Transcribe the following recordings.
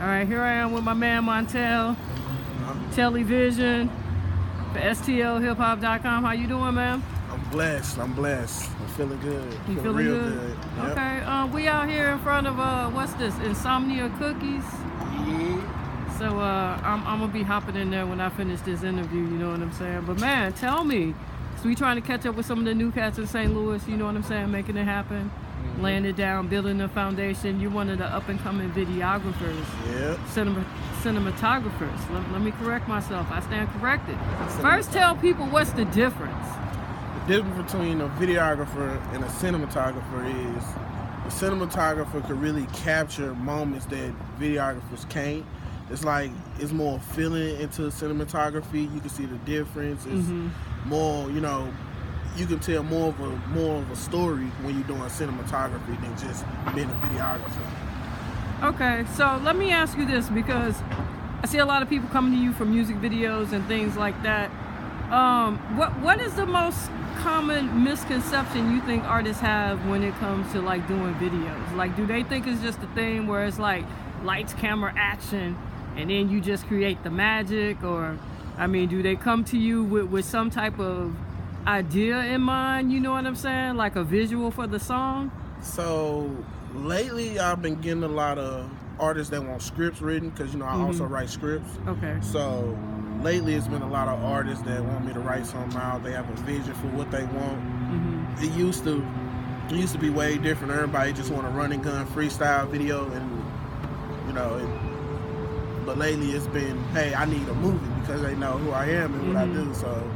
All right, here I am with my man Montell, Tellyvision, for ESTL hiphop.com. How you doing, man? I'm blessed. I'm feeling good. You feeling real good? Yep. Okay. We out here in front of what's this? Insomnia Cookies. Yeah. So I'm gonna be hopping in there when I finish this interview. You know what I'm saying? But man, tell me. So we trying to catch up with some of the new cats in St. Louis. You know what I'm saying? Making it happen. Laying it down, building a foundation. You're one of the up-and-coming videographers, Yep. cinematographers. Let me correct myself. I stand corrected. First, tell people what's the difference. The difference between a videographer and a cinematographer is the cinematographer could really capture moments that videographers can't. It's more feeling into cinematography. You can see the difference. It's more, you can tell more of a story when you're doing cinematography than just being a videographer. Okay, so let me ask you this, because I see a lot of people coming to you for music videos and things like that. What is the most common misconception you think artists have when it comes to like doing videos? Like, do they think it's just a thing where it's like lights, camera, action, and then you just create the magic? Or, I mean, do they come to you with some type of idea in mind, you know what I'm saying, like a visual for the song? So lately I've been getting a lot of artists that want scripts written, because I also write scripts. Okay. So lately it's been a lot of artists that want me to write something out. They have a vision for what they want. It used to be way different. Everybody just want a run and gun freestyle video, but lately it's been, hey, I need a movie, because they know who I am and what I do. So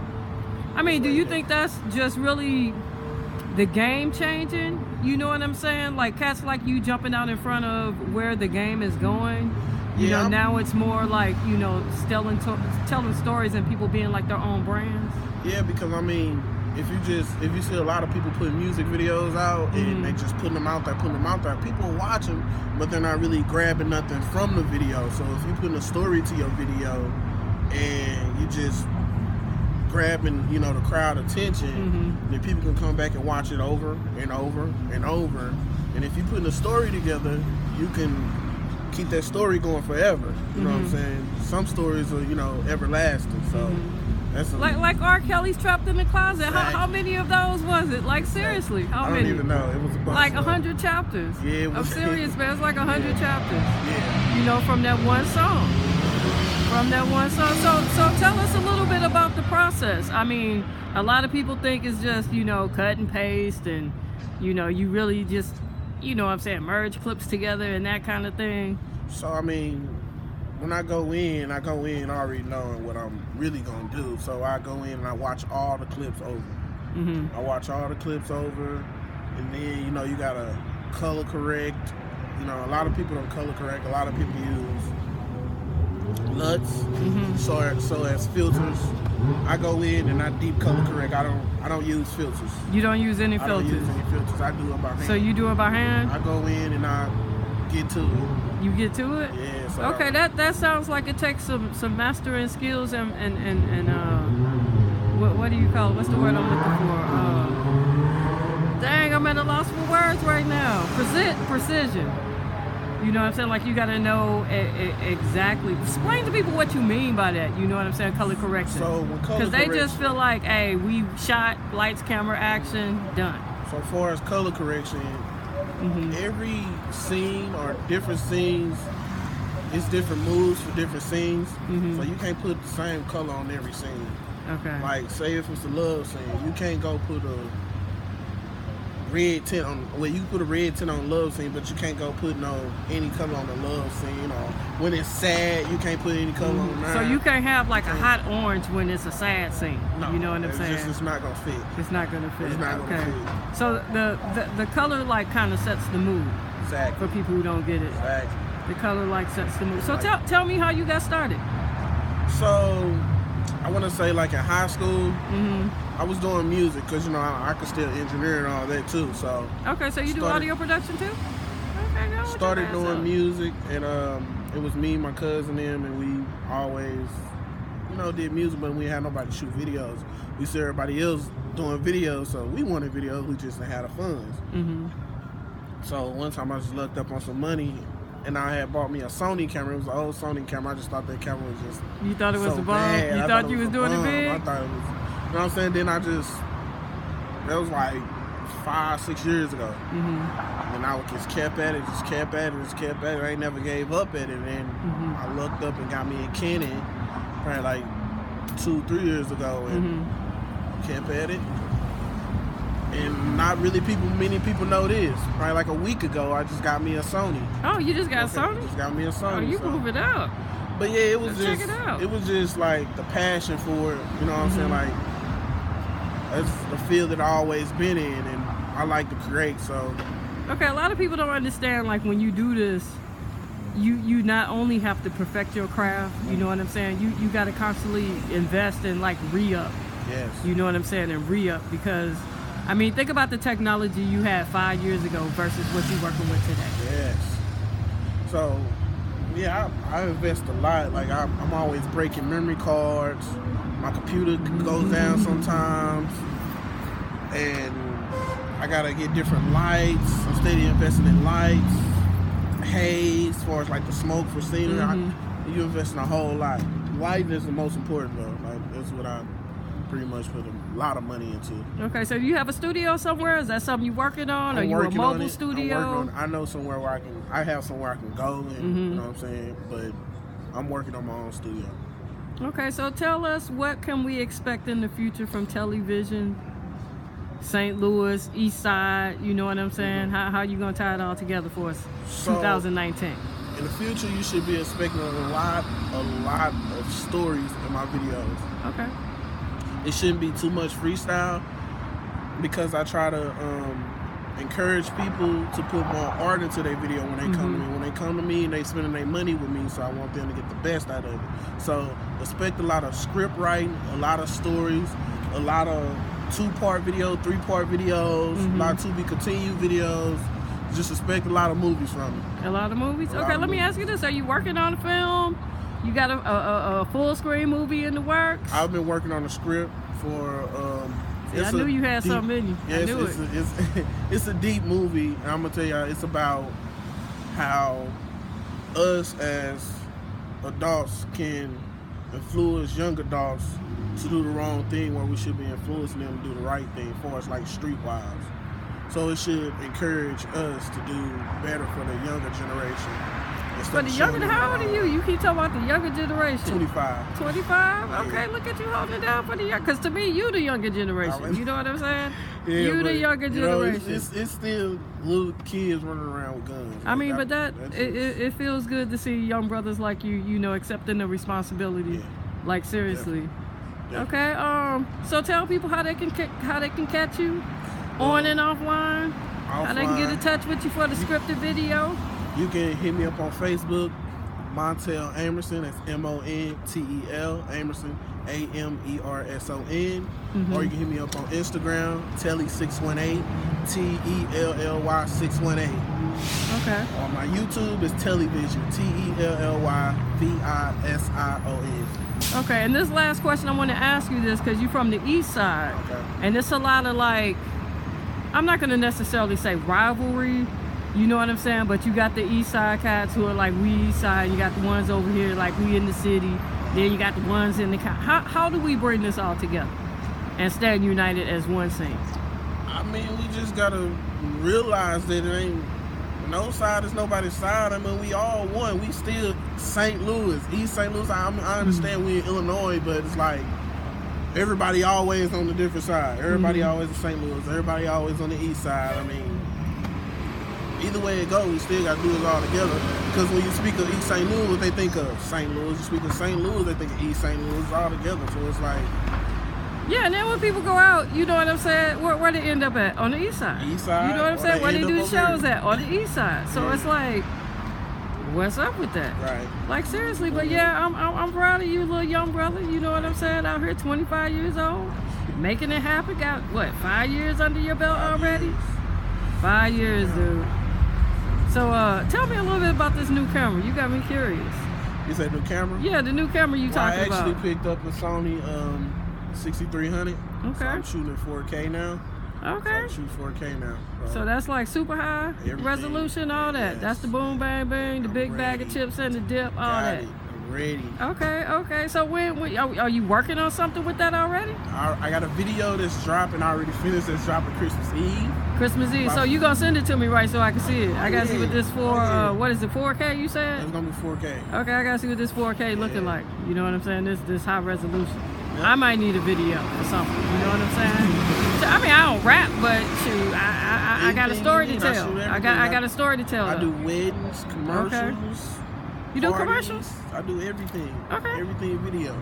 I mean, do you think that's just really the game changing? You know what I'm saying? Like cats like you jumping out in front of where the game is going. Now it's more like, telling stories and people being like their own brands. Yeah, because I mean, if you see a lot of people putting music videos out and they just putting them out there, people watch them, but they're not really grabbing nothing from the video. So if you're putting a story to your video and you just grabbing the crowd attention, then people can come back and watch it over and over and over. And if you're putting a story together, you can keep that story going forever. You know what I'm saying? Some stories are everlasting. So that's like R. Kelly's Trapped in the Closet. How many of those was it? Like seriously, how many? I don't even know. It was a bunch. Like 100 chapters. Yeah, it was. I'm serious, man. It's like 100 chapters. Yeah. From that one song. So tell us a little bit about the process. I mean, a lot of people think it's just, cut and paste and, you really just, merge clips together and that kind of thing. So, I mean, when I go in already knowing what I'm really going to do. So I go in and I watch all the clips over. I watch all the clips over, and then, you got to color correct. A lot of people don't color correct. A lot of people use LUTs, so as filters. I go in and I deep color correct. I don't use filters. You don't use any filters? I don't use any filters. I do it by hand. So you do it by hand? I go in and I get to it. You get to it? Yeah. So okay, that sounds like it takes some mastering skills and what do you call it? What's the word I'm looking for? Dang, I'm at a loss for words right now. Precision. You know what I'm saying? Like, you got to know exactly. Explain to people what you mean by that. You know what I'm saying? Color correction. So when color because they just feel like, hey, we shot, lights, camera, action, done. So as far as color correction, every scene or different scenes, it's different moves for different scenes. So you can't put the same color on every scene. Okay. Like, say if it's a love scene, you can't go put a red tint on. Well, you put a red tint on love scene, but you can't go put any color on the love scene. Or when it's sad, you can't put any color on that. So you can't have like a hot orange when it's a sad scene. No, you know what I'm saying? It's not gonna fit. It's not gonna fit. It's not gonna fit. So the color like kind of sets the mood. Exactly. For people who don't get it. Exactly. The color like sets the mood. So tell me how you got started. So I want to say like in high school, I was doing music because I could still engineer and all that too. So okay, so you do audio production too? Okay, go. Started doing music, and it was me, my cousin, them, and we always, did music, but we had nobody to shoot videos. We see everybody else doing videos, so we wanted videos. We just didn't have the funds. So one time I just looked up on some money and I had bought me a Sony camera. It was an old Sony camera. I just thought that camera was just You thought it was so a bomb? bad. You I thought you was doing it big? I thought it was, you know what I'm saying? Then that was like 5-6 years ago. And I just kept at it. I ain't never gave up at it. And then I looked up and got me a Canon probably like 2-3 years ago and kept at it. And not really many people know this. Probably like a week ago, I just got me a Sony. Oh, you just got a Sony? Just got me a Sony. Oh, you move it up. But yeah, it was Let's check it out. It was just like the passion for it. You know what I'm saying? Like that's the field that I've always been in, and I like to create. So okay, a lot of people don't understand. Like when you do this, you not only have to perfect your craft. You know what I'm saying? You got to constantly invest in like re-up. Yes. You know what I'm saying? And re-up because. I mean, think about the technology you had 5 years ago versus what you're working with today. Yes. So, yeah, I invest a lot. Like, I'm always breaking memory cards. My computer goes down sometimes. And I got to get different lights. I'm steady investing in lights, haze, as far as, like, the smoke for scenery. You invest in a whole lot. Lighting is the most important, though. Like, that's what I pretty much put a lot of money into. Okay, so you have a studio somewhere? Is that something you're working on? Are you a mobile studio? I know somewhere where I have somewhere I can go and you know what I'm saying? But I'm working on my own studio. Okay, so tell us, what can we expect in the future from Tellyvision, St. Louis, East Side, you know what I'm saying? How you gonna tie it all together for us, 2019? In the future, you should be expecting a lot of stories in my videos. Okay. It shouldn't be too much freestyle because I try to encourage people to put more art into their video when they come to me. When they come to me and they spending their money with me, so I want them to get the best out of it. So expect a lot of script writing, a lot of stories, a lot of 2-part video, 3-part videos, a lot of to be continued videos. Just expect a lot of movies from me. A lot of movies? Okay, let me ask you this. Are you working on a film? You got a full screen movie in the works? I've been working on a script for I knew you had something in you. Yes, I knew it's a deep movie, and I'm gonna tell you, it's about how us as adults can influence young adults to do the wrong thing where we should be influencing them to do the right thing for us, like streetwise. So it should encourage us to do better for the younger generation. For the younger, how old are you? You keep talking about the younger generation. 25. 25? Okay, look at you holding it down for the young. Because to me, you the younger generation. You know what I'm saying? Yeah, you the younger generation. It's still little kids running around with guns. I mean, but it feels good to see young brothers like you know, accepting the responsibility. Yeah. Like seriously. Yeah. Okay. So tell people how they can catch you on and offline. How they can get in touch with you for the scripted video. You can hit me up on Facebook, Montell Amerson. That's Montel Amerson, Amerson. Or you can hit me up on Instagram, Telly618, Telly618. Okay. On my YouTube is Tellyvision, Tellyvision. Okay, and this last question I want to ask you this because you're from the East Side, and it's a lot of like, I'm not going to necessarily say rivalry. You know what I'm saying? But you got the East Side cats who are like, we East Side. You got the ones over here like we in the city. Then you got the ones in the how do we bring this all together and stand united as one scene? I mean, we just got to realize that it ain't, no side is nobody's side. I mean, we all one. We still St. Louis, East St. Louis. I understand we in Illinois, but it's like everybody always on the different side. Everybody always in St. Louis. Everybody always on the East Side. I mean, either way it goes, we still got to do it all together. Because when you speak of East St. Louis, they think of St. Louis. You speak of St. Louis, they think of East St. Louis. It's all together. So it's like... Yeah, and then when people go out, you know what I'm saying? Where they end up at? On the East Side. East Side. You know what I'm saying? Where they do the shows at? On the East Side. So it's like, what's up with that? Right. Like seriously, but yeah, I'm proud of you, little young brother. You know what I'm saying? Out here, 25 years old, making it happen. Got what, 5 years under your belt already? 5 years, dude. So tell me a little bit about this new camera. You got me curious. You said new camera? Yeah, the new camera you talking about. I actually picked up a Sony 6300. Okay. So I'm shooting at 4K now. Okay. I shoot 4K now. So that's like super high Everything. resolution, all that. Yes. That's the boom, bang, bang, the big bag of ready. chips and the dip, all Got that. it. I'm ready. Okay. So when are you working on something with that already? I got a video that's dropping. I already finished. That's dropping Christmas Eve. Christmas Eve. So you gonna send it to me, right, so I can see it? I gotta see what this for. Yeah. What is it? 4K? You said? It's gonna be 4K. Okay, I gotta see what this 4K looking Yeah. like. You know what I'm saying? This high resolution. I might need a video or something. You know what I'm saying? So, I mean, I don't rap, but shoot, I got a story to tell. I got a story to tell. I though. do weddings, commercials. You do parties. commercials? I do everything. Okay. Everything video.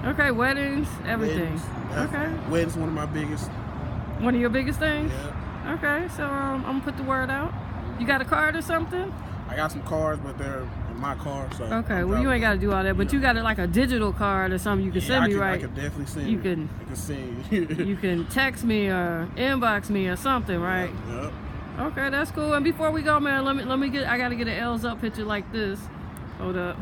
Okay, weddings, everything. Weddings. Okay. Weddings one of my biggest. One of your biggest things? Yeah. Okay, so I'm gonna put the word out. You got a card or something? I got some cars, but they're in my car. So Okay, well you ain't got to do all that, but you got like a digital card or something you can send me, right? I can definitely send You you. can- I can send you. You can text me or inbox me or something, right? Yep. Okay, that's cool. And before we go, man, let me get. I gotta get an L's up picture like this. Hold up.